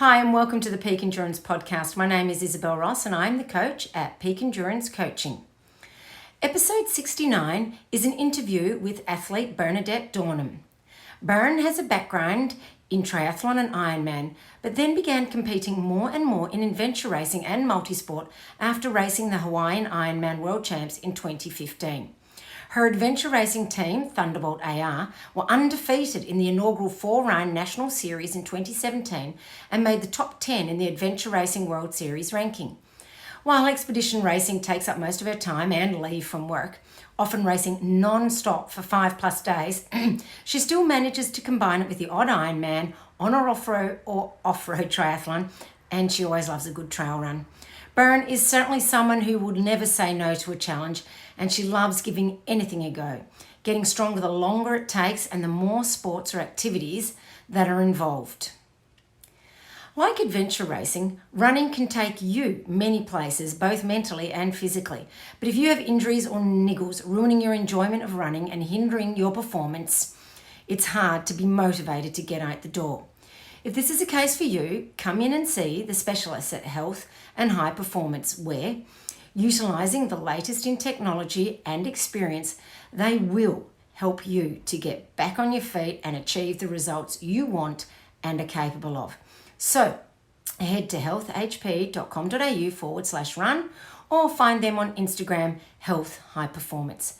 Hi, and welcome to the Peak Endurance Podcast. My name is Isabel Ross, and I'm the coach at Peak Endurance Coaching. Episode 69 is an interview with athlete Bernadette Dornum. Bern has a background in triathlon and Ironman, but then began competing more and more in adventure racing and multisport after racing the Hawaiian Ironman World Champs in 2015. Her adventure racing team, Thunderbolt AR, were undefeated in the inaugural 4-run National Series in 2017 and made the top 10 in the Adventure Racing World Series ranking. While expedition racing takes up most of her time and leave from work, often racing non-stop for 5+ days, she still manages to combine it with the odd Ironman, on or off-road triathlon, and she always loves a good trail run. Bern is certainly someone who would never say no to a challenge, and she loves giving anything a go, getting stronger the longer it takes and the more sports or activities that are involved. Like adventure racing, running can take you many places, both mentally and physically. But if you have injuries or niggles ruining your enjoyment of running and hindering your performance, it's hard to be motivated to get out the door. If this is a case for you, come in and see the specialists at Health and High Performance, where, utilising the latest in technology and experience, they will help you to get back on your feet and achieve the results you want and are capable of. So head to healthhp.com.au/run or find them on Instagram, Health High Performance.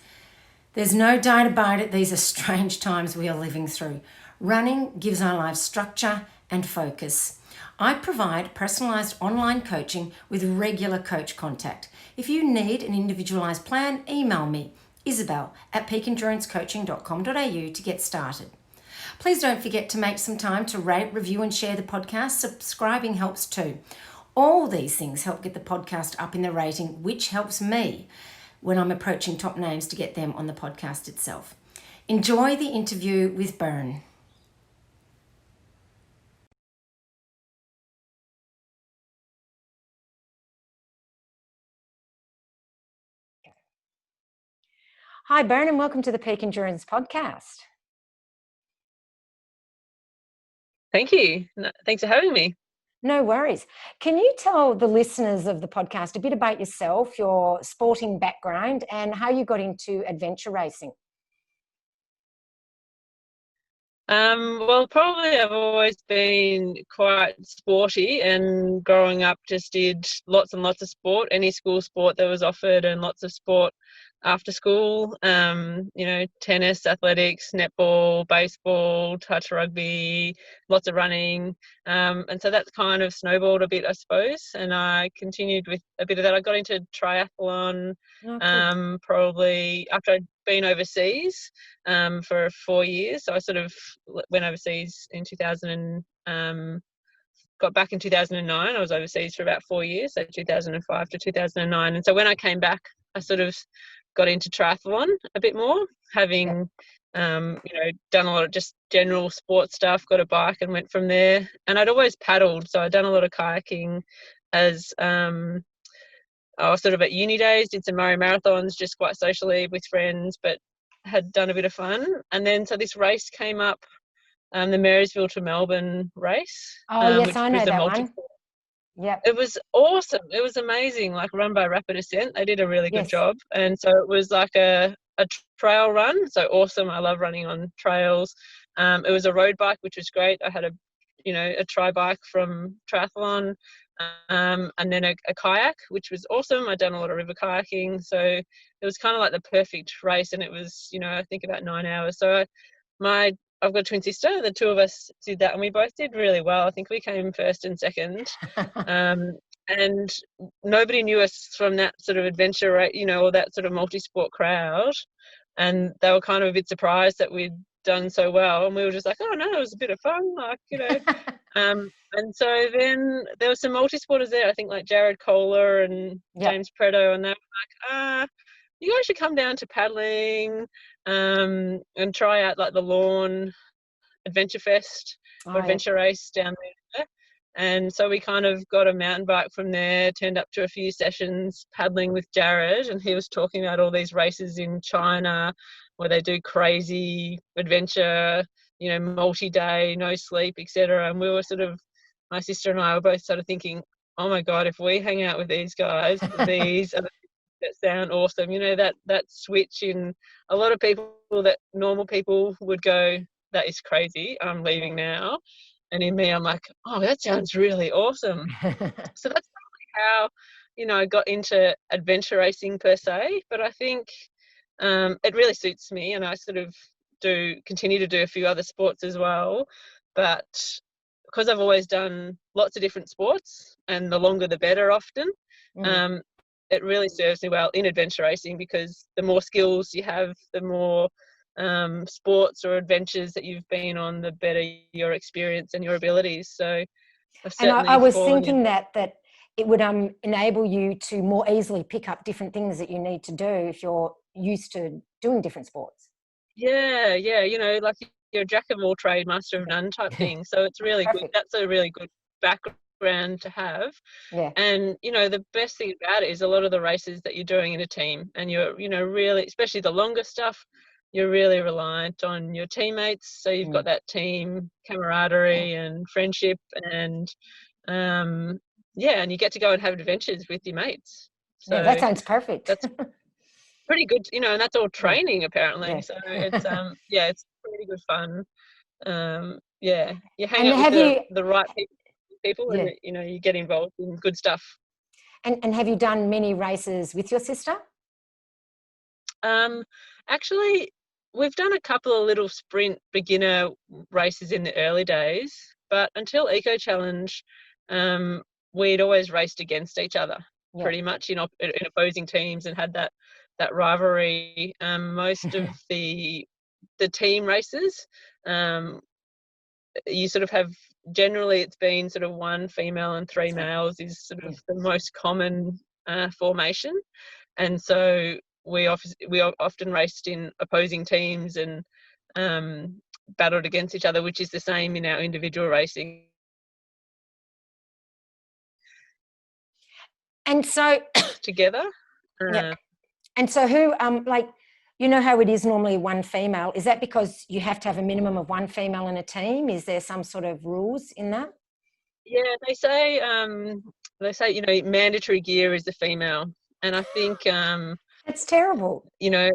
There's no doubt about it, these are strange times we are living through. Running gives our lives structure and focus. I provide personalised online coaching with regular coach contact. If you need an individualised plan, email me, isabel@peakendurancecoaching.com.au to get started. Please don't forget to make some time to rate, review and share the podcast. Subscribing helps too. All these things help get the podcast up in the rating, which helps me when I'm approaching top names to get them on the podcast itself. Enjoy the interview with Bern. Hi, Bern, and welcome to the Peak Endurance Podcast. Thank you. Thanks for having me. No worries. Can you tell the listeners of the podcast a bit about yourself, your sporting background, and how you got into adventure racing? Well, probably I've always been quite sporty, and growing up just did lots and lots of sport, any school sport that was offered, and lots of sport after school, tennis, athletics, netball, baseball, touch rugby, lots of running. And so that's kind of snowballed a bit, I suppose. And I continued with a bit of that. I got into triathlon probably after I'd been overseas for 4 years. So I sort of went overseas in 2000 got back in 2009. I was overseas for about 4 years, so 2005 to 2009. And so when I came back, I sort of got into triathlon a bit more, having done a lot of just general sports stuff, got a bike and went from there. And I'd always paddled, so I'd done a lot of kayaking as I was sort of at uni days, did some Murray marathons just quite socially with friends, but had done a bit of fun. And then so this race came up, the Marysville to Melbourne race. Oh, yes, I know that one. Yeah, it was awesome. It was amazing, like run by Rapid Ascent. They did a really good job. And so it was like a trail run. So awesome. I love running on trails. It was a road bike, which was great. I had a tri bike from triathlon, and then a kayak, which was awesome. I'd done a lot of river kayaking. So it was kind of like the perfect race. And it was, I think about 9 hours. So I've got a twin sister. The two of us did that, and we both did really well. I think we came first and second. And nobody knew us from that sort of adventure, or that sort of multi-sport crowd. And they were kind of a bit surprised that we'd done so well. And we were just like, oh, no, it was a bit of fun, And so then there were some multi-sporters there, I think like Jared Kohler and James Preto, and they were like, you guys should come down to paddling and try out like the Lawn Adventure Fest or Adventure Race down there. And so we kind of got a mountain bike from there, turned up to a few sessions paddling with Jared, and he was talking about all these races in China where they do crazy adventure, multi-day, no sleep, etc. And we were sort of my sister and I were both sort of thinking, oh my God, if we hang out with these guys, these are the that sound awesome. That switch in a lot of people, that normal people would go, that is crazy, I'm leaving now. And in me, I'm like, oh, that sounds really awesome. So that's probably how, I got into adventure racing per se. But I think it really suits me, and I sort of continue to do a few other sports as well. But because I've always done lots of different sports, and the longer the better often, it really serves me well in adventure racing, because the more skills you have, the more sports or adventures that you've been on, the better your experience and your abilities. So I've certainly I was thinking that it would enable you to more easily pick up different things that you need to do if you're used to doing different sports. Yeah, like you're a jack of all trade, master of none type thing. So it's really good. That's a really good background to have. Yeah. And the best thing about it is a lot of the races that you're doing in a team, and you're really, especially the longer stuff, you're really reliant on your teammates. So you've got that team camaraderie and friendship, and and you get to go and have adventures with your mates. So yeah, that sounds perfect. That's pretty good, and that's all training apparently. Yeah. So it's it's pretty good fun. You hang out with the right people, and you get involved in good stuff. And have you done many races with your sister? Actually, we've done a couple of little sprint beginner races in the early days, but until Eco Challenge, we'd always raced against each other pretty much in opposing teams, and had that rivalry. Most of the team races, you sort of have, generally it's been sort of one female and three males is sort of the most common formation. And so we often raced in opposing teams and battled against each other, which is the same in our individual racing. And so together. And so who, how it is normally one female, is that because you have to have a minimum of one female in a team? Is there some sort of rules in that? Yeah, they say mandatory gear is the female. And I think it's terrible. There's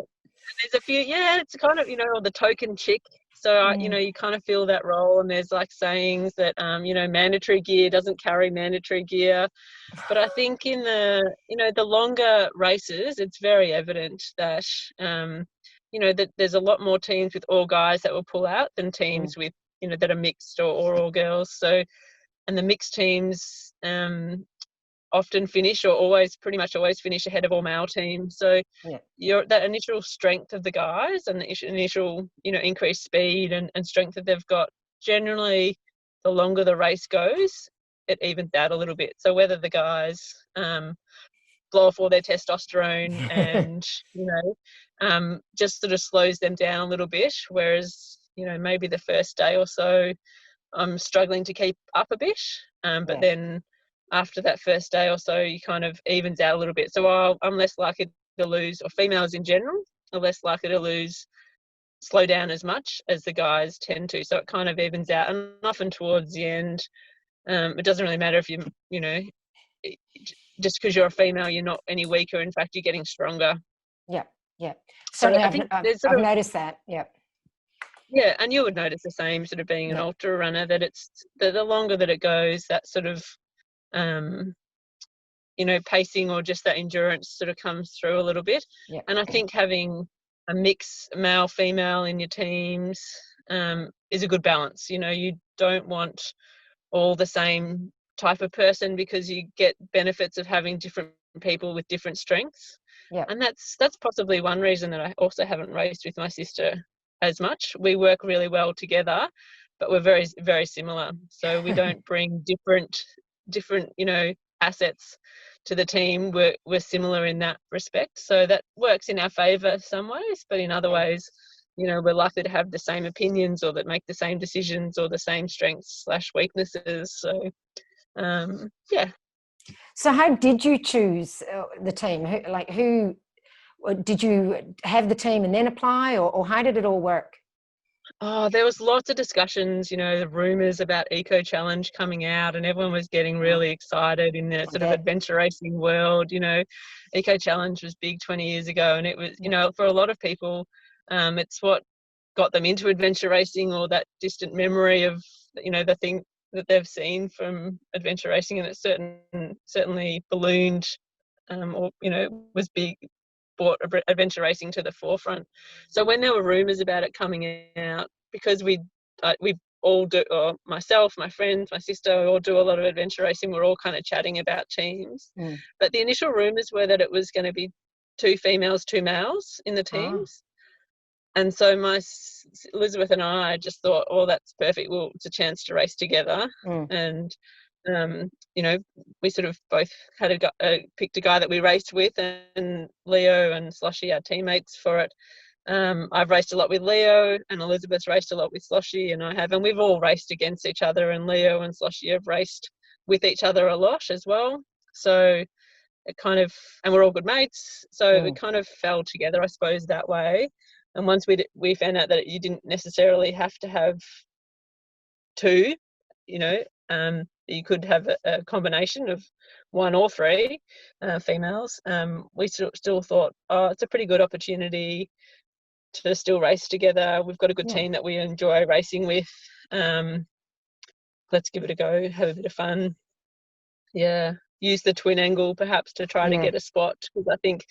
a few, it's kind of, the token chick. So, you kind of feel that role, and there's like sayings that, mandatory gear doesn't carry mandatory gear. But I think in the longer races, it's very evident that, that there's a lot more teams with all guys that will pull out than teams with, that are mixed or all girls. So, and the mixed teams often finish, or pretty much always finish ahead of all male teams. So that initial strength of the guys, and the initial, increased speed and strength that they've got, generally the longer the race goes, it evens out a little bit. So whether the guys blow off all their testosterone and, just sort of slows them down a little bit, whereas, maybe the first day or so I'm struggling to keep up a bit, but then after that first day or so, you kind of evens out a little bit. So I'm less likely to lose, or females in general are less likely to slow down as much as the guys tend to. So it kind of evens out, and often towards the end, it doesn't really matter if just because you're a female, you're not any weaker. In fact, you're getting stronger. Yeah. Certainly, so I think I've noticed that. Yeah, and you would notice the same, sort of being an ultra runner, that it's the longer that it goes, that sort of pacing or just that endurance sort of comes through a little bit. And I think having a mix, male female, in your teams is a good balance. You don't want all the same type of person, because you get benefits of having different people with different strengths. And that's possibly one reason that I also haven't raced with my sister as much. We work really well together, but we're very, very similar. So we don't bring different assets to the team. We're similar in that respect. So that works in our favour some ways, but in other ways, we're likely to have the same opinions, or that make the same decisions, or the same strengths/weaknesses. So, So how did you choose the team? Who did you have the team and then apply, or how did it all work? Oh, there was lots of discussions, the rumours about Eco Challenge coming out, and everyone was getting really excited in the sort of adventure racing world. Eco Challenge was big 20 years ago, and it was, for a lot of people, it's what got them into adventure racing, or that distant memory of, the thing that they've seen from adventure racing, and it certainly ballooned, or, was big, brought adventure racing to the forefront. So when there were rumours about it coming out, because we all do, or myself, my friends, my sister, we all do a lot of adventure racing, we're all kind of chatting about teams. But the initial rumours were that it was going to be 2 females, 2 males in the teams. And so Elizabeth and I just thought, oh, that's perfect. Well, it's a chance to race together. And we sort of both had picked a guy that we raced with, and Leo and Sloshy, our teammates for it. I've raced a lot with Leo, and Elizabeth's raced a lot with Sloshy, and we've all raced against each other, and Leo and Sloshy have raced with each other a lot as well. So it kind of, and we're all good mates, so it kind of fell together, I suppose, that way. And once we found out that you didn't necessarily have to have 2, you could have a combination of 1 or 3 females. We still thought, oh, it's a pretty good opportunity to still race together. We've got a good team that we enjoy racing with. Let's give it a go, have a bit of fun. Yeah, use the twin angle perhaps to try to get a spot, because I think,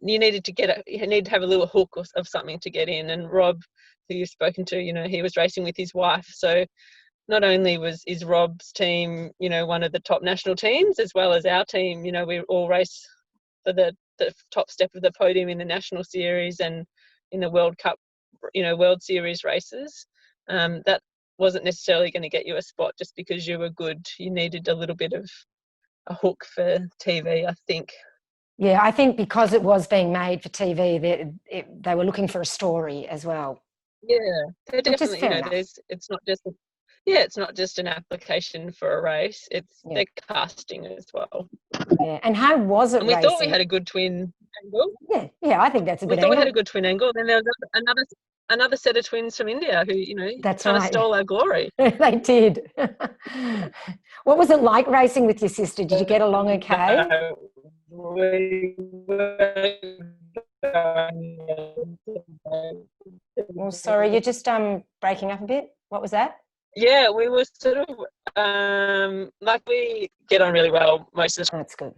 you need to have a little hook of something to get in. And Rob, who you've spoken to, he was racing with his wife, so not only is Rob's team, one of the top national teams, as well as our team. We all race for the top step of the podium in the national series and in the World Cup, World Series races. That wasn't necessarily going to get you a spot just because you were good. You needed a little bit of a hook for TV, I think. Yeah, I think because it was being made for TV, they were looking for a story as well. Yeah, they're definitely, it's not just an application for a race, they're casting as well. Yeah, and how was it and we racing? thought we had a good twin angle. Yeah, I think that's a good angle. We thought we had a good twin angle. Then there was another set of twins from India who, that's kind right. of stole our glory. They did. What was it like racing with your sister? Did you get along okay? Well, sorry, you're just breaking up a bit. What was that? Yeah, we were sort of we get on really well most of the time. That's good.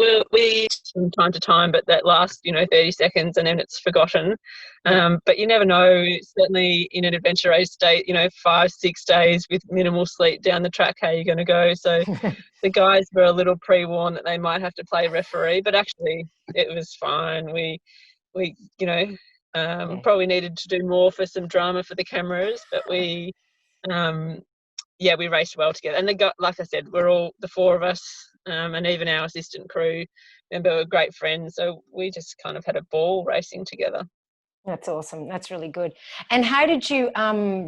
We from time to time, but that lasts 30 seconds and then it's forgotten. But you never know. Certainly in an adventure race state, 5-6 days with minimal sleep down the track, how you're going to go. So the guys were a little pre-warned that they might have to play referee, but actually it was fine. We probably needed to do more for some drama for the cameras, but we raced well together. And like I said, we're all the 4 of us. And even our assistant crew member were great friends. So we just kind of had a ball racing together. That's awesome. That's really good. And how did you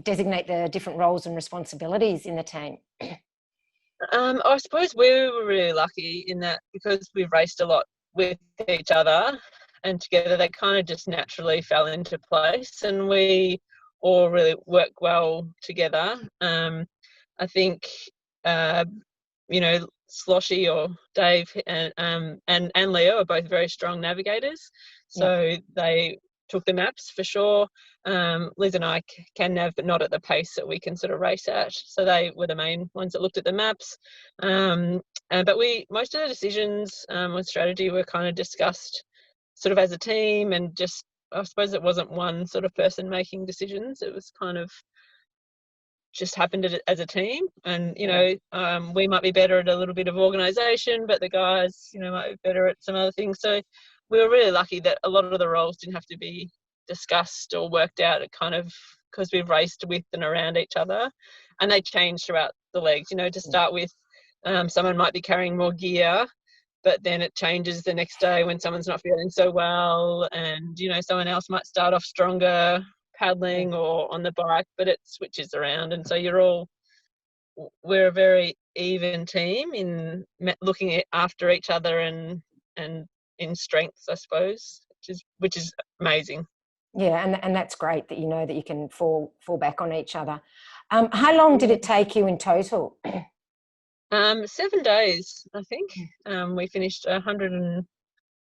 designate the different roles and responsibilities in the team? I suppose we were really lucky in that because we've raced a lot with each other and together, they kind of just naturally fell into place, and we all really work well together. I think, Sloshy or Dave and Leo are both very strong navigators, so they took the maps for sure. Liz and I can nav, but not at the pace that we can sort of race at. So they were the main ones that looked at the maps. But most of the decisions on strategy were kind of discussed sort of as a team, and just, I suppose it wasn't one sort of person making decisions. It was kind of just happened as a team, and we might be better at a little bit of organisation, but the guys might be better at some other things. So we were really lucky that a lot of the roles didn't have to be discussed or worked out. It kind of, because we've raced with and around each other, and they change throughout the legs. To start with, someone might be carrying more gear, but then it changes the next day when someone's not feeling so well, and someone else might start off stronger paddling or on the bike, but it switches around. And so we're a very even team in looking after each other and in strengths, I suppose, which is amazing. Yeah, and that's great that you know that you can fall back on each other. How long did it take you in total? 7 days, I think. We finished 100 and,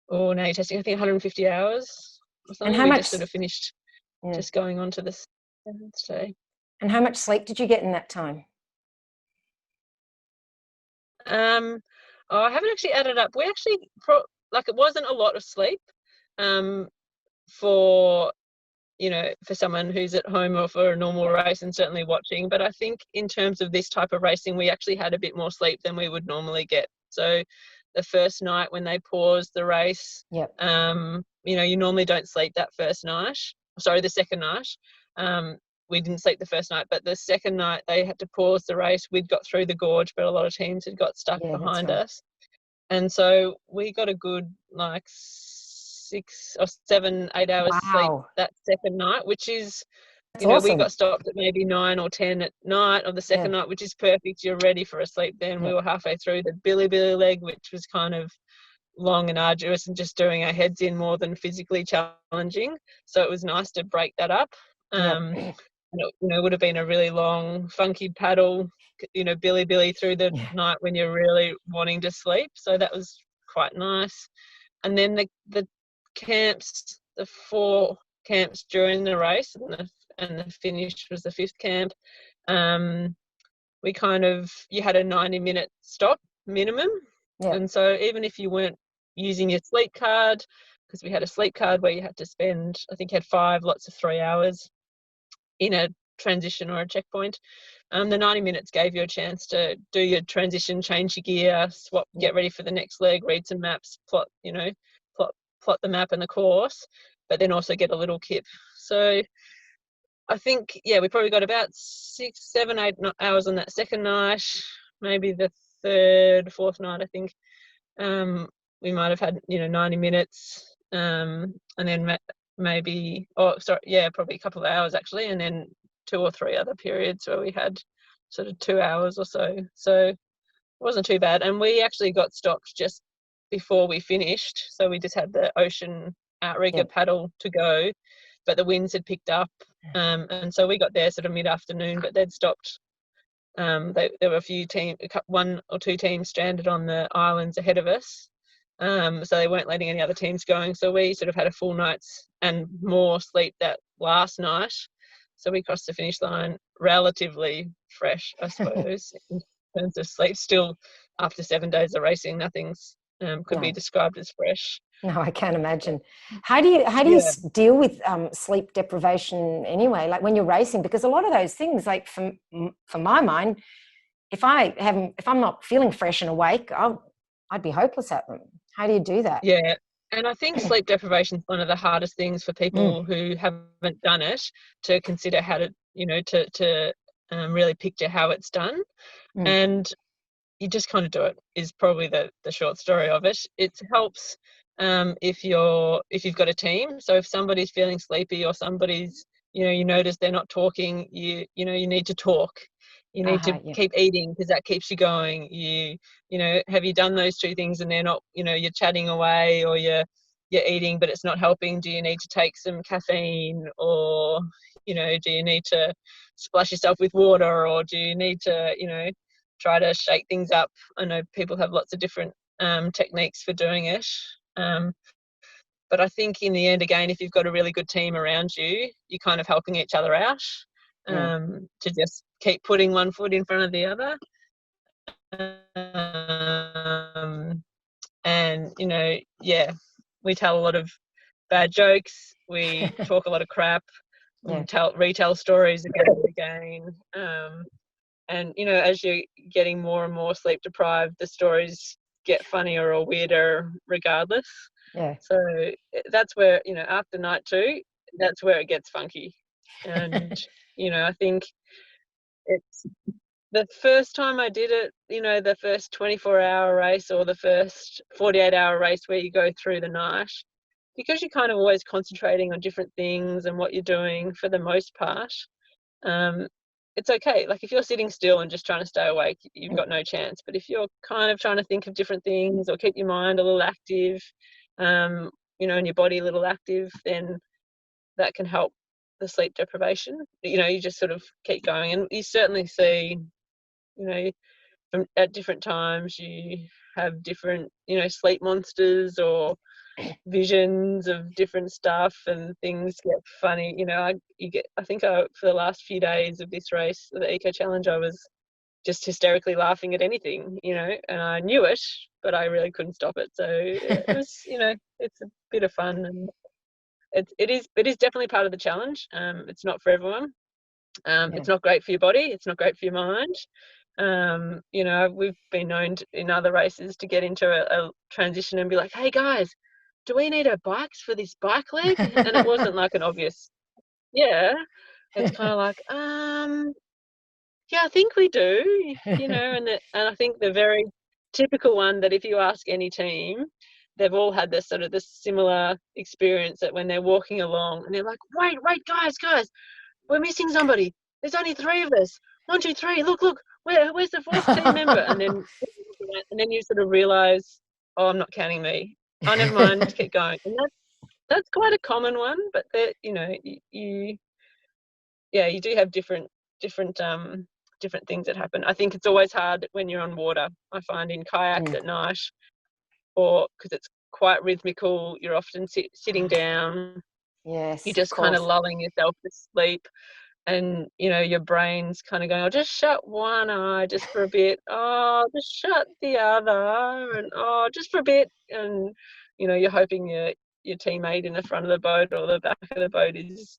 oh no, testing, I think 150 hours or And something. how We much, just sort of finished yeah, just going on to the 7th day. and how much sleep did you get in that time? I haven't actually added up. We actually, like, it wasn't a lot of sleep for, you know, for someone who's at home or for a normal race and certainly watching. But I think in terms of this type of racing, we actually had a bit more sleep than we would normally get. So the first night when they paused the race, Yep. you know, you normally don't sleep that first night. Sorry, the second night. We didn't sleep the first night, but the second night they had to pause the race. We'd got through the gorge, but a lot of teams had got stuck Yeah, that's behind right. us. And so we got a good, like, 6 or 7, 8 hours sleep Wow, that second night, which is, that's you know, we awesome. got stopped at maybe 9 or 10 at night on the Yeah, second night, which is perfect. You're ready for a sleep then. yeah, We were halfway through the Billy leg, which was kind of long and arduous and just doing our heads in more than physically challenging. So it was nice to break that up. yeah, And it, you know, would have been a really long, funky paddle, you know, Billy through the yeah, night when you're really wanting to sleep. So that was quite nice. And then the camps, the 4 camps during the race, and the finish was the 5th camp. We kind of, you had a 90-minute stop minimum, yeah, and so even if you weren't using your sleep card, because we had a sleep card where you had to spend, I think you had 5 lots of 3 hours in a transition or a checkpoint. The 90 minutes gave you a chance to do your transition, change your gear, swap, yeah, get ready for the next leg, read some maps, plot, you know, plot the map and the course, but then also get a little kip. So I think, yeah, we probably got about 6, 7, 8 hours on that second night, maybe the third, 4th night, I think. We might have had, you know, 90 minutes, and then maybe, oh, sorry, yeah, probably a couple of hours actually, and then 2 or 3 other periods where we had sort of 2 hours or so. So it wasn't too bad. And we actually got stopped just before we finished. So we just had the ocean outrigger yeah, paddle to go, but the winds had picked up. And so we got there sort of mid-afternoon, but they'd stopped. There were a few teams, 1 or 2 teams stranded on the islands ahead of us. So they weren't letting any other teams going. So we sort of had a full night's and more sleep that last night. So we crossed the finish line relatively fresh, I suppose, in terms of sleep. Still, after 7 days of racing, nothing's could be no, described as fresh. no, I can't imagine. How do you Yeah. deal with sleep deprivation anyway? Like when you're racing, because a lot of those things, like for my mind, if I'm not feeling fresh and awake, I'd be hopeless at them. How do you do that? Yeah. And I think sleep deprivation is one of the hardest things for Mm, people who haven't done it to consider how to, you know, to really picture how it's done. mm, And you just kind of do it is probably the short story of it. It helps if you've got a team. So if somebody's feeling sleepy or somebody's, you know, you notice they're not talking, you know, you need to talk. You need to yeah, keep eating because that keeps you going. You know, have you done those 2 things and they're not, you know, you're chatting away or you're eating but it's not helping? Do you need to take some caffeine, or, you know, do you need to splash yourself with water, or do you need to, you know, try to shake things up? I know people have lots of different techniques for doing it. But I think in the end, again, if you've got a really good team around you, you're kind of helping each other out, yeah, to just keep putting one foot in front of the other. And, you know, yeah, we tell a lot of bad jokes. We talk a lot of crap. We yeah, retell stories again and again. And, you know, as you're getting more and more sleep deprived, the stories get funnier or weirder regardless. yeah. So that's where, you know, after night 2, that's where it gets funky. And, you know, I think it's the first time I did it, you know, the first 24-hour race or the first 48-hour race where you go through the night, because you're kind of always concentrating on different things and what you're doing for the most part, it's okay. Like if you're sitting still and just trying to stay awake, you've got no chance. But if you're kind of trying to think of different things or keep your mind a little active, you know, and your body a little active, then that can help the sleep deprivation. You just sort of keep going, and you certainly see, at different times you have different, sleep monsters or visions of different stuff, and things get funny. I think for the last few days of this race, the Eco Challenge, I was just hysterically laughing at anything, and I knew it, but I really couldn't stop it. So it was, it's a bit of fun, and it is definitely part of the challenge. It's not for everyone. It's not great for your body. It's not great for your mind. We've been known in other races to get into a transition and be like, hey guys, do we need our bikes for this bike leg? And it wasn't like an obvious, yeah. It's kind of like, yeah, I think we do, and I think the very typical one that if you ask any team, they've all had this similar experience, that when they're walking along and they're like, wait, guys, we're missing somebody. There's only 3 of us. 1, 2, 3. Look, where's the 4th team member? And then you sort of realise, oh, I'm not counting me. Oh, never mind, keep going. And that's quite a common one, but you do have different things that happen. I think it's always hard when you're on water. I find in kayaks at night, or because it's quite rhythmical, you're often sitting down. Yes, you're just kind of lulling yourself to sleep, and your brain's kind of going, oh, just shut one eye just for a bit, oh, just shut the other, and oh, just for a bit. And you're hoping your teammate in the front of the boat or the back of the boat is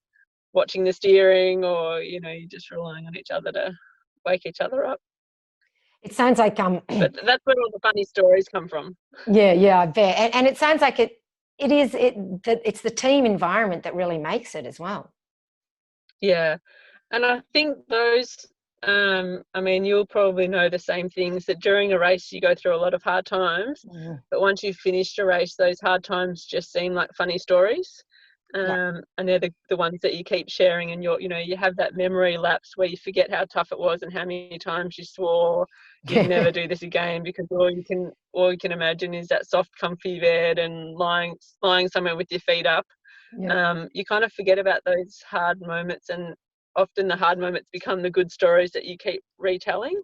watching the steering, or you're just relying on each other to wake each other up. It sounds like but that's where all the funny stories come from. Yeah, I bet. And it sounds like it's the team environment that really makes it as well. Yeah, and I think those, you'll probably know the same things, that during a race you go through a lot of hard times, but once you've finished a race, those hard times just seem like funny stories. And they're the ones that you keep sharing, and you have that memory lapse where you forget how tough it was and how many times you swore you'd never do this again, because all you can imagine is that soft comfy bed and lying somewhere with your feet up. You kind of forget about those hard moments, and often the hard moments become the good stories that you keep retelling,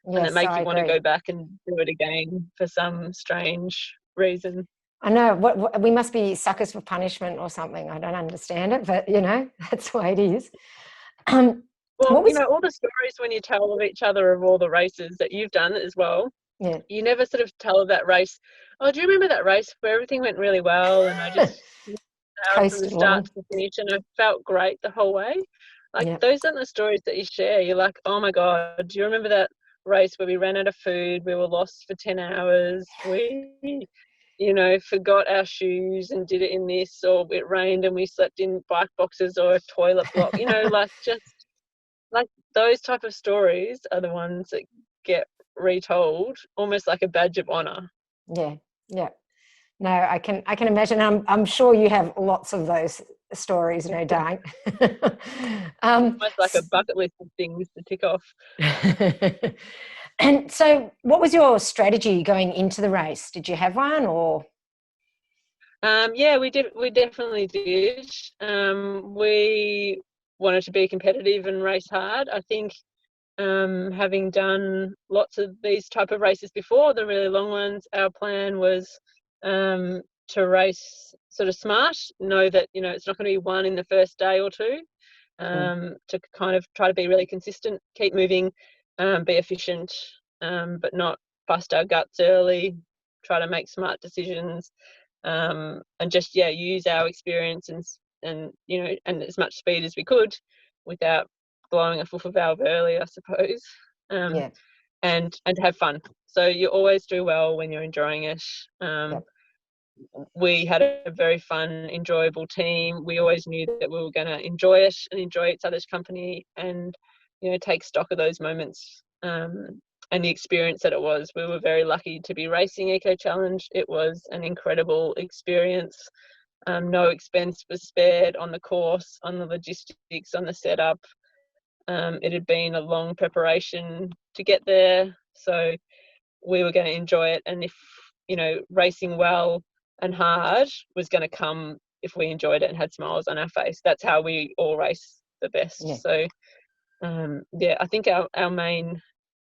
and that make you want to go back and do it again for some strange reason. I know, what we must be suckers for punishment or something. I don't understand it, but that's the way it is. Well, all the stories when you tell of each other of all the races that you've done as well, you never sort of tell of that race, oh, do you remember that race where everything went really well and I just from the start to the finish and I felt great the whole way? Those aren't the stories that you share. You're like, oh my God, do you remember that race where we ran out of food, we were lost for 10 hours, we forgot our shoes and did it in this, or it rained and we slept in bike boxes or a toilet block, just like those type of stories are the ones that get retold almost like a badge of honor. Yeah. No, I can imagine. I'm sure you have lots of those stories, no doubt. Almost like a bucket list of things to tick off. And so what was your strategy going into the race? Did you have one, or? Yeah, we definitely did. We wanted to be competitive and race hard. I think having done lots of these type of races before, the really long ones, our plan was to race sort of smart, know that it's not going to be one in the first day or two, to kind of try to be really consistent, keep moving, be efficient, but not bust our guts early, try to make smart decisions, and just use our experience and as much speed as we could without blowing a foof valve early, I suppose, and have fun. So you always do well when you're enjoying it. We had a very fun, enjoyable team. We always knew that we were going to enjoy it and enjoy each other's company, and take stock of those moments, and the experience that it was. We were very lucky to be racing Eco Challenge. It was an incredible experience. No expense was spared on the course, on the logistics, on the setup. It had been a long preparation to get there, so we were going to enjoy it. And if racing well and hard was going to come if we enjoyed it and had smiles on our face. That's how we all race the best. Yeah. So I think our main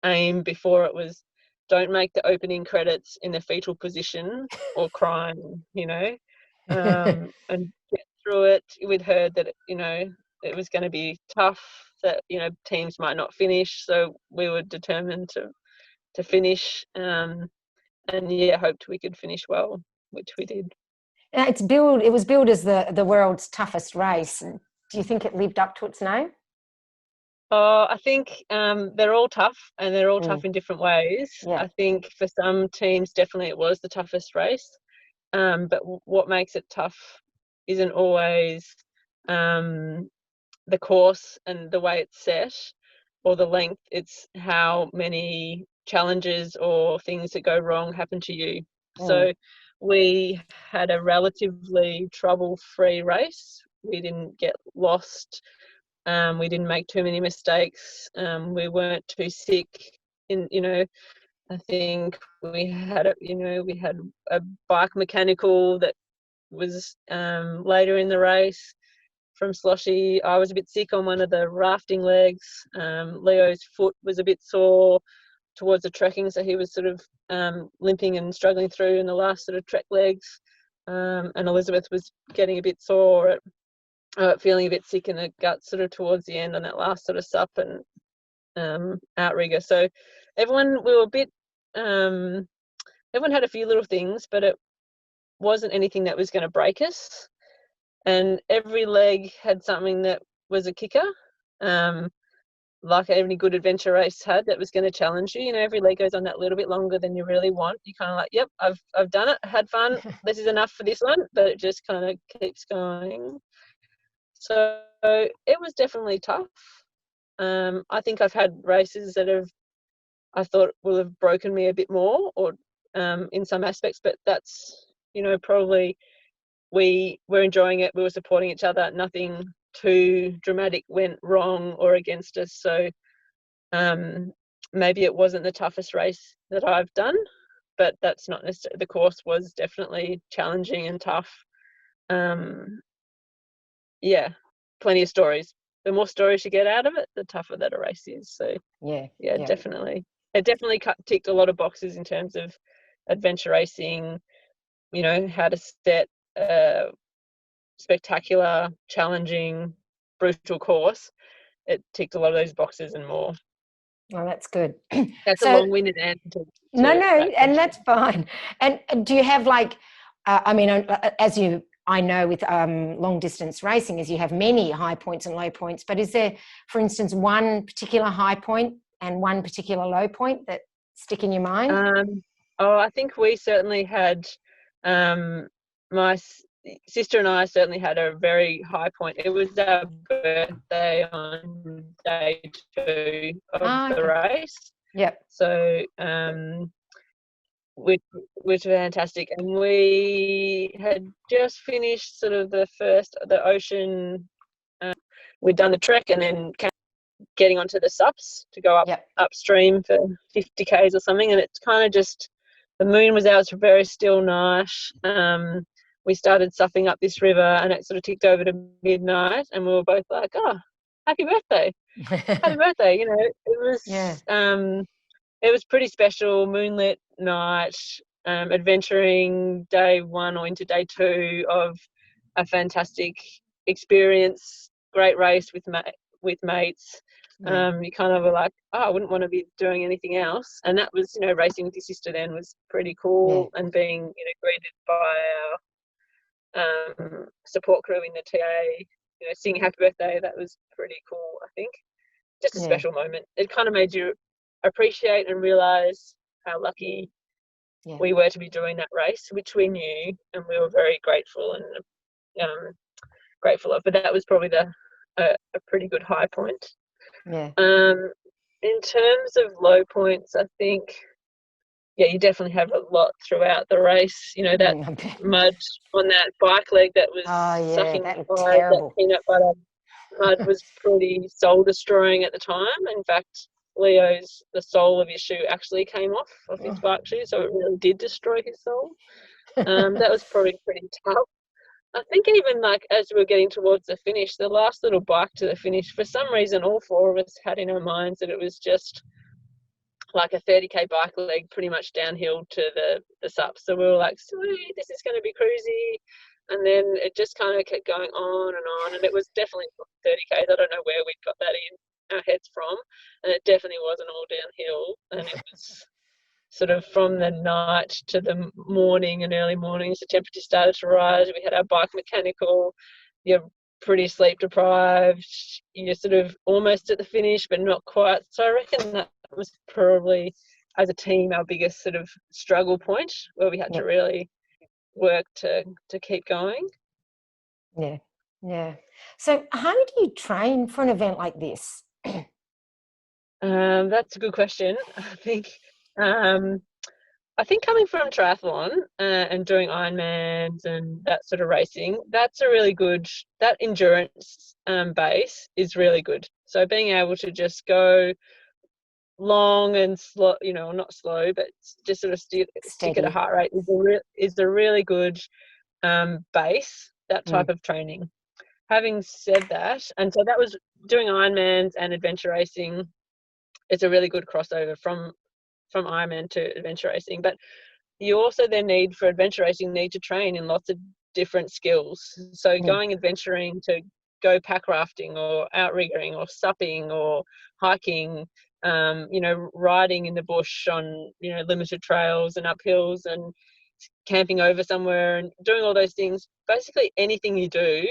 aim before it was, don't make the opening credits in the fetal position or crying, and get through it. We'd heard that, it was going to be tough, that, teams might not finish. So we were determined to finish, and hoped we could finish well, which we did. It was billed as the world's toughest race. Do you think it lived up to its name? I think they're all tough, and they're all tough in different ways. Yeah. I think for some teams, definitely it was the toughest race. But what makes it tough isn't always the course and the way it's set or the length. It's how many challenges or things that go wrong happen to you. So we had a relatively trouble-free race. We didn't get lost. We didn't make too many mistakes. We weren't too sick. I think we had a bike mechanical that was later in the race from Sloshy. I was a bit sick on one of the rafting legs. Leo's foot was a bit sore towards the trekking, so he was sort of limping and struggling through in the last sort of trek legs. And Elizabeth was getting a bit sore, feeling a bit sick in the gut sort of towards the end on that last sort of sup and outrigger. So everyone had a few little things, but it wasn't anything that was going to break us. And every leg had something that was a kicker, like every good adventure race had, that was going to challenge you. Every leg goes on that little bit longer than you really want. You kind of like, yep, I've done it, had fun. This is enough for this one, but it just kind of keeps going. So it was definitely tough. I think I've had races that I thought will have broken me a bit more, or in some aspects, but that's, probably we were enjoying it. We were supporting each other. Nothing too dramatic went wrong or against us. So maybe it wasn't the toughest race that I've done, but that's not necessarily, the course was definitely challenging and tough. Plenty of stories. The more stories you get out of it, the tougher that a race is. So yeah. Definitely. It definitely ticked a lot of boxes in terms of adventure racing, how to set a spectacular, challenging, brutal course. It ticked a lot of those boxes and more. Oh, that's good. That's a long-winded answer. No, and that's fine. And do you have I know with long distance racing is you have many high points and low points, but is there, for instance, one particular high point and one particular low point that stick in your mind? I think we certainly had, my sister and I certainly had a very high point. It was our birthday on day 2 of the race. Yep. So, which was fantastic. And we had just finished sort of the ocean. We'd done the trek and then getting onto the sups to go upstream for 50 k's or something. And it's kind of just, the moon was out. It's a very still night. We started supping up this river and it sort of ticked over to midnight and we were both like, oh, happy birthday. Happy birthday. It was pretty special, moonlit night, adventuring day 1 or into day 2 of a fantastic experience, great race with mates. You kind of were like, oh, I wouldn't want to be doing anything else. And that was, racing with your sister then was pretty cool. And being, greeted by our support crew in the TA, singing happy birthday, that was pretty cool, I think. Just a special moment. It kind of made you appreciate and realise how lucky we were to be doing that race, which we knew and we were very grateful and grateful of. But that was probably a pretty good high point. Yeah. In terms of low points, I think, you definitely have a lot throughout the race. That mud on that bike leg that was sucking that that peanut butter mud was pretty soul destroying at the time. In fact, the sole of his shoe actually came off of his bike shoe, so it really did destroy his sole. That was probably pretty tough. I think even like as we were getting towards the finish, the last little bike to the finish, for some reason, all four of us had in our minds that it was just like a 30k bike leg pretty much downhill to the sup. So we were like, sweet, this is going to be cruisy. And then it just kind of kept going on and on. And it was definitely 30k's. I don't know where we got that in our heads from. And it definitely wasn't all downhill. And it was sort of from the night to the morning and early mornings, the temperature started to rise. We had our bike mechanical. You're pretty sleep deprived. You're sort of almost at the finish, but not quite. So I reckon that was probably, as a team, our biggest sort of struggle point, where we had to really work to keep going. Yeah. So how do you train for an event like this? That's a good question. I think coming from triathlon and doing Ironmans and that sort of racing, that's a really good, that endurance base is really good. So being able to just go long and slow, not slow, but just sort of stick at a heart rate is a really good base, that type of training. Having said that, and so that was doing Ironmans and adventure racing. It's a really good crossover from Ironman to adventure racing. But you also then need to train in lots of different skills. So going adventuring to go pack rafting or outriggering or supping or hiking, riding in the bush on, limited trails and uphills and camping over somewhere and doing all those things. Basically anything you do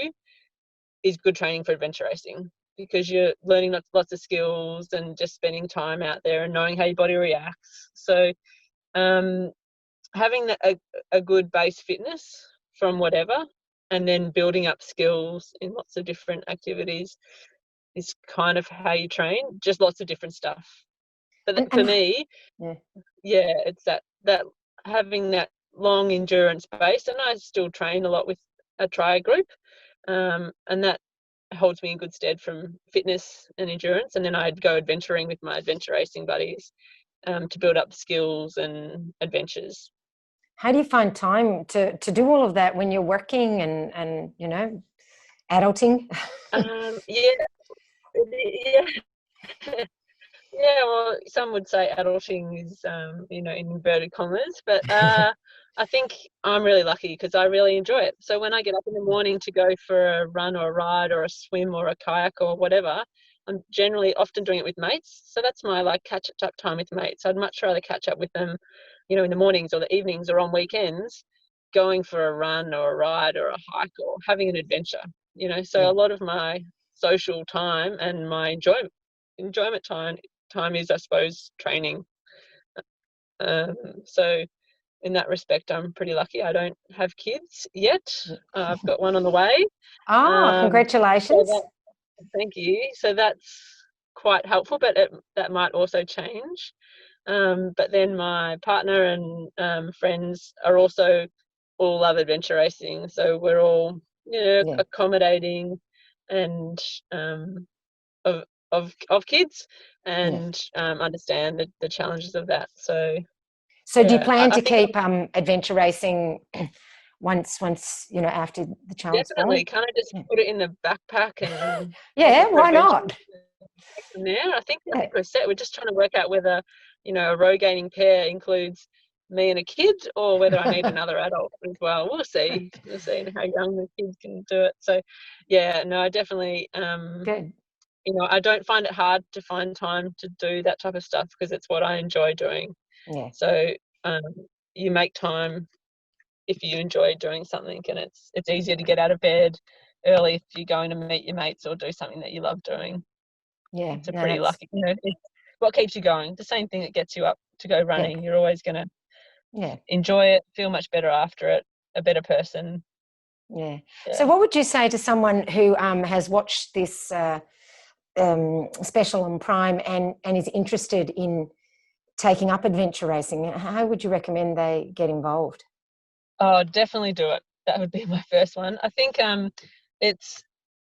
is good training for adventure racing, because you're learning lots of skills and just spending time out there and knowing how your body reacts. So having a good base fitness from whatever, and then building up skills in lots of different activities is kind of how you train, just lots of different stuff. But for me, it's that having that long endurance base, and I still train a lot with a tri group, and that holds me in good stead from fitness and endurance. And then I'd go adventuring with my adventure racing buddies to build up skills and adventures. How do you find time to do all of that when you're working and adulting? Yeah, well, some would say adulting is, in inverted commas, but I think I'm really lucky because I really enjoy it. So when I get up in the morning to go for a run or a ride or a swim or a kayak or whatever, I'm generally often doing it with mates. So that's my catch up time with mates. I'd much rather catch up with them, in the mornings or the evenings or on weekends, going for a run or a ride or a hike or having an adventure. So a lot of my social time and my enjoyment time is, I suppose, training. So in that respect, I'm pretty lucky. I don't have kids yet. I've got one on the way. Congratulations. Thank you. So that's quite helpful, but that might also change. But then my partner and friends are also all love adventure racing. So we're all, accommodating and of kids and understand the challenges of that. So do you plan to keep adventure racing once after the child's born? Definitely, kind of just put it in the backpack and why not? From there, I think we're set. We're just trying to work out whether a row gaining pair includes me and a kid, or whether I need another adult as well. We'll see how young the kids can do it. So I definitely good. I don't find it hard to find time to do that type of stuff because it's what I enjoy doing. So you make time if you enjoy doing something, and it's easier to get out of bed early if you're going to meet your mates or do something that you love doing. It's pretty lucky. It's what keeps you going. The same thing that gets you up to go running. You're always going to enjoy it, feel much better after it, a better person. So what would you say to someone who has watched this special on Prime and is interested in taking up adventure racing? How would you recommend they get involved? Oh, definitely do it. That would be my first one. I think it's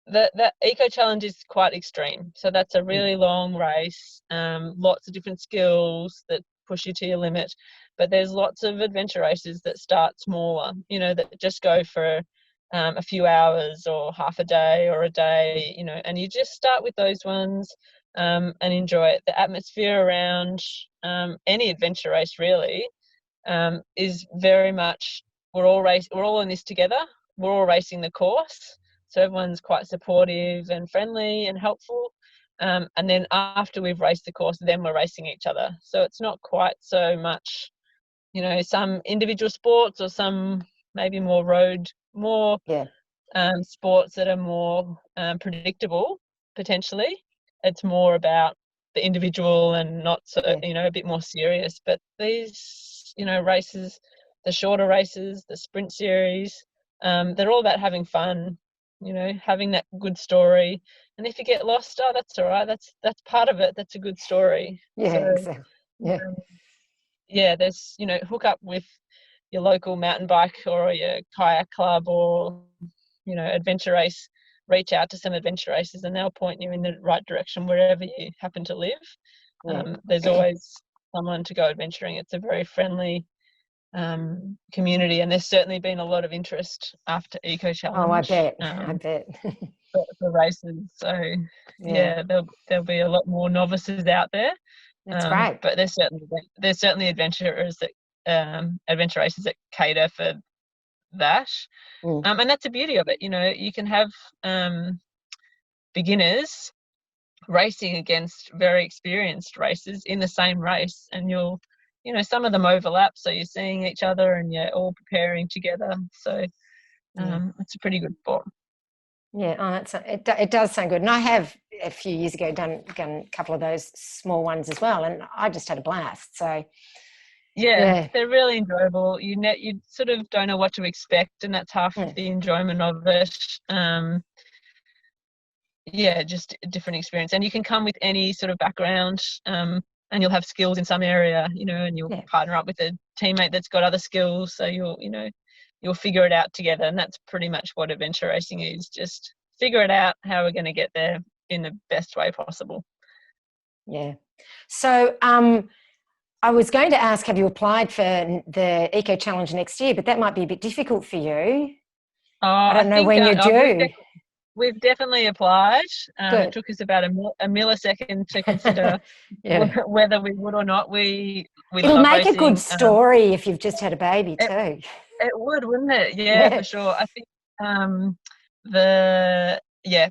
that Eco Challenge is quite extreme. So that's a really long race, lots of different skills that push you to your limit. But there's lots of adventure races that start smaller, that just go for a few hours or half a day or a day, you know, and you just start with those ones and enjoy it. The atmosphere around any adventure race really is very much we're all in this together. We're all racing the course, so everyone's quite supportive and friendly and helpful. And then after we've raced the course, then we're racing each other. So it's not quite so much, you know, some individual sports or some maybe more sports that are more predictable potentially. It's more about the individual and not so, you know, a bit more serious. But these, you know, races, the shorter races, the sprint series, they're all about having fun, you know, having that good story. And if you get lost, oh, that's all right. That's part of it. That's a good story. Yeah, So, exactly. Yeah. Yeah, there's, you know, hook up with your local mountain bike or your kayak club or, you know, adventure race, reach out to some adventure races and they'll point you in the right direction wherever you happen to live. There's always someone to go adventuring. It's a very friendly community, and there's certainly been a lot of interest after Eco Challenge. Oh, I bet. For races. So yeah, there'll be a lot more novices out there. That's great. But there's certainly adventurers that adventure races that cater for that. And that's the beauty of it. You know, you can have beginners racing against very experienced racers in the same race, and you'll, you know, some of them overlap, so you're seeing each other and you're all preparing together. So it's a pretty good sport. Yeah, it does sound good. And I have a few years ago done a couple of those small ones as well, and I just had a blast. So yeah. They're really enjoyable. You sort of don't know what to expect, and that's half the enjoyment of it. Just a different experience, and you can come with any sort of background, and you'll have skills in some area, you know, and you'll partner up with a teammate that's got other skills, so you'll figure it out together. And that's pretty much what adventure racing is, just figure it out how we're going to get there in the best way possible. Yeah. So I was going to ask, have you applied for the Eco Challenge next year? But that might be a bit difficult for you. I don't know when you're due. We've definitely applied. It took us about a millisecond to consider whether we would or not. It'll make a good story if you've just had a baby too. It would, wouldn't it? Yeah, for sure. I think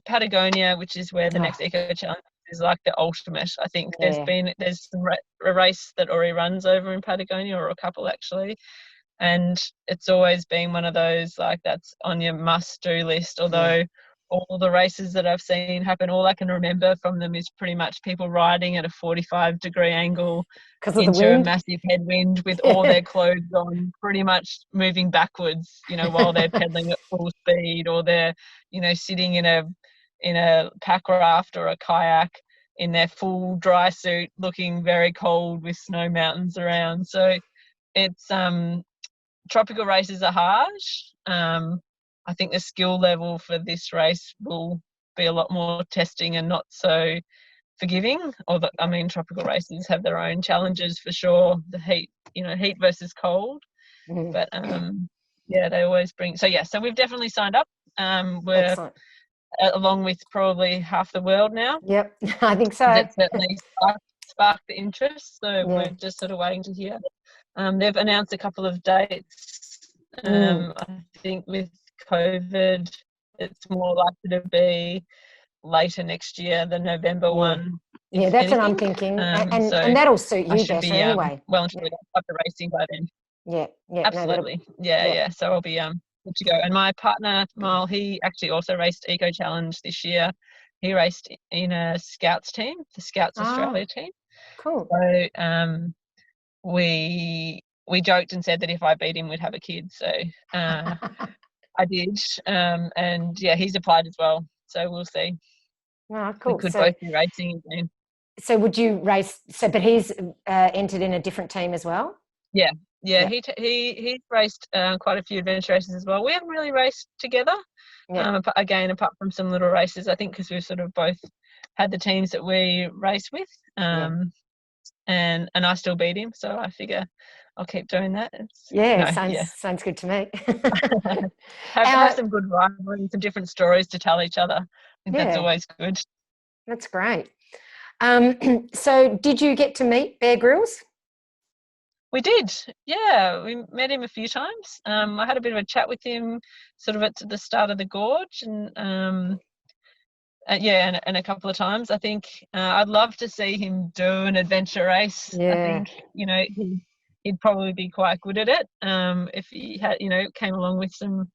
Patagonia, which is where the next Eco Challenge is, like the ultimate. I think there's a race that already runs over in Patagonia, or a couple actually, and it's always been one of those, like, that's on your must-do list. Although all the races that I've seen happen, all I can remember from them is pretty much people riding at a 45-degree angle into a massive headwind with all their clothes on, pretty much moving backwards, you know, while they're pedaling at full speed, or they're, you know, sitting in a pack raft or a kayak in their full dry suit, looking very cold with snow mountains around. So it's tropical races are harsh. I think the skill level for this race will be a lot more testing and not so forgiving. Although, I mean, tropical races have their own challenges for sure. The heat, you know, heat versus cold. But they always bring. So we've definitely signed up. We're Excellent. Along with probably half the world now. Yep, I think so. That certainly sparked the interest. So we're just sort of waiting to hear. They've announced a couple of dates. I think with COVID, it's more likely to be later next year, the November one. Yeah, that's what I'm thinking. And that'll suit you better anyway. Well and truly up the racing by then. Yeah. Absolutely. No, so I'll be good to go. And my partner, Mal, he actually also raced Eco Challenge this year. He raced in a Scouts team, the Scouts Australia team. Cool. So we joked and said that if I beat him, we'd have a kid. So I did. And he's applied as well. So we'll see. Oh, cool. We could both be racing again. So would you race? But he's entered in a different team as well? Yeah. He's raced quite a few adventure races as well. We haven't really raced together. Again, apart from some little races, I think, because we've sort of both had the teams that we race with. And I still beat him, so I figure I'll keep doing that. Sounds good to me. have some good rivalries, some different stories to tell each other. I think that's always good. That's great. So did you get to meet Bear Grylls? We did, yeah. We met him a few times. I had a bit of a chat with him sort of at the start of the gorge, and and a couple of times. I think I'd love to see him do an adventure race. I think, he'd probably be quite good at it if he had, came along with some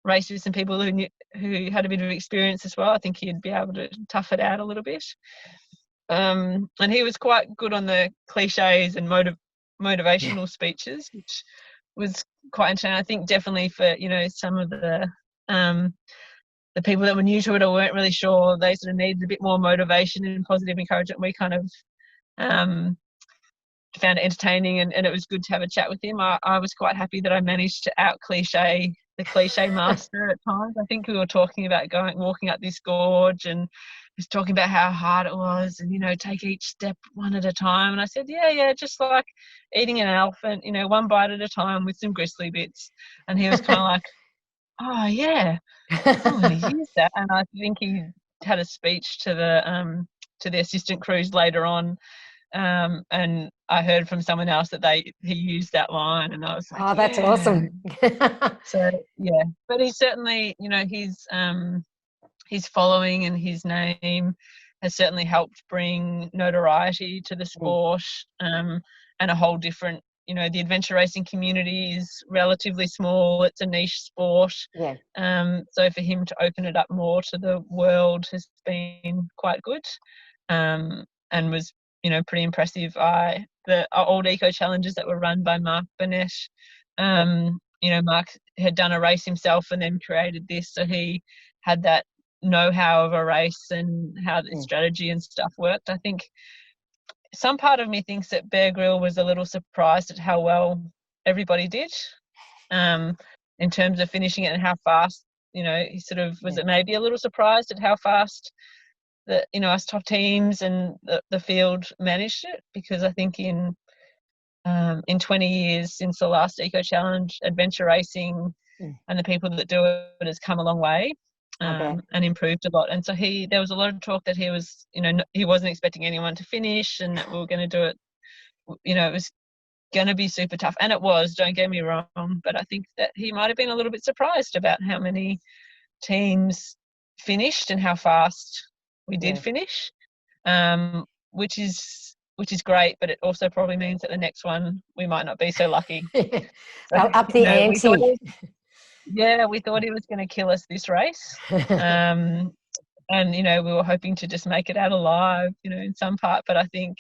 races with some people who had a bit of experience as well. I think he'd be able to tough it out a little bit. And he was quite good on the cliches and motivational speeches, which was quite interesting. I think definitely for some of the people that were new to it or weren't really sure, they sort of needed a bit more motivation and positive encouragement. We kind of found it entertaining, and it was good to have a chat with him. I was quite happy that I managed to out cliche the cliche master at times. I think we were talking about walking up this gorge, and was talking about how hard it was, and take each step one at a time. And I said, yeah, just like eating an elephant, one bite at a time with some gristly bits. And he was kind of like, oh yeah, I'm going to use that. And I think he had a speech to the assistant crews later on. And I heard from someone else that he used that line, and I was like, oh, that's awesome. So yeah, but he's certainly, his following and his name has certainly helped bring notoriety to the sport, and a whole different, the adventure racing community is relatively small. It's a niche sport. Yeah. So for him to open it up more to the world has been quite good, and was, pretty impressive. The old eco challenges that were run by Mark Burnett, Mark had done a race himself and then created this, so he had that know-how of a race and how the strategy and stuff worked. I think some part of me thinks that Bear Grylls was a little surprised at how well everybody did, in terms of finishing it and how fast. He sort of was maybe a little surprised at how fast us top teams and the field managed it, because I think in 20 years since the last Eco Challenge, adventure racing and the people that do it has come a long way, and improved a lot. And so there was a lot of talk that he was, he wasn't expecting anyone to finish, and that we were going to do it. It was going to be super tough, and it was. Don't get me wrong, but I think that he might have been a little bit surprised about how many teams finished and how fast we did finish, which is great, but it also probably means that the next one we might not be so lucky. So, up the ante. We thought he was going to kill us this race, and we were hoping to just make it out alive, in some part. But I think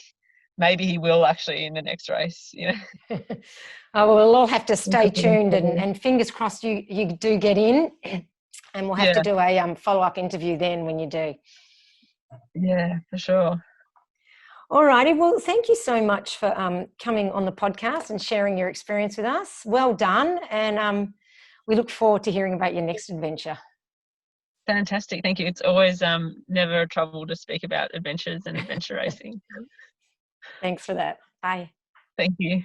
maybe he will actually in the next race. We'll all have to stay tuned, and fingers crossed you do get in, and we'll have to do a follow-up interview then when you do. Yeah, for sure. All righty. Well, thank you so much for coming on the podcast and sharing your experience with us. Well done. And we look forward to hearing about your next adventure. Fantastic. Thank you. It's always never a trouble to speak about adventures and adventure racing. Thanks for that. Bye. Thank you.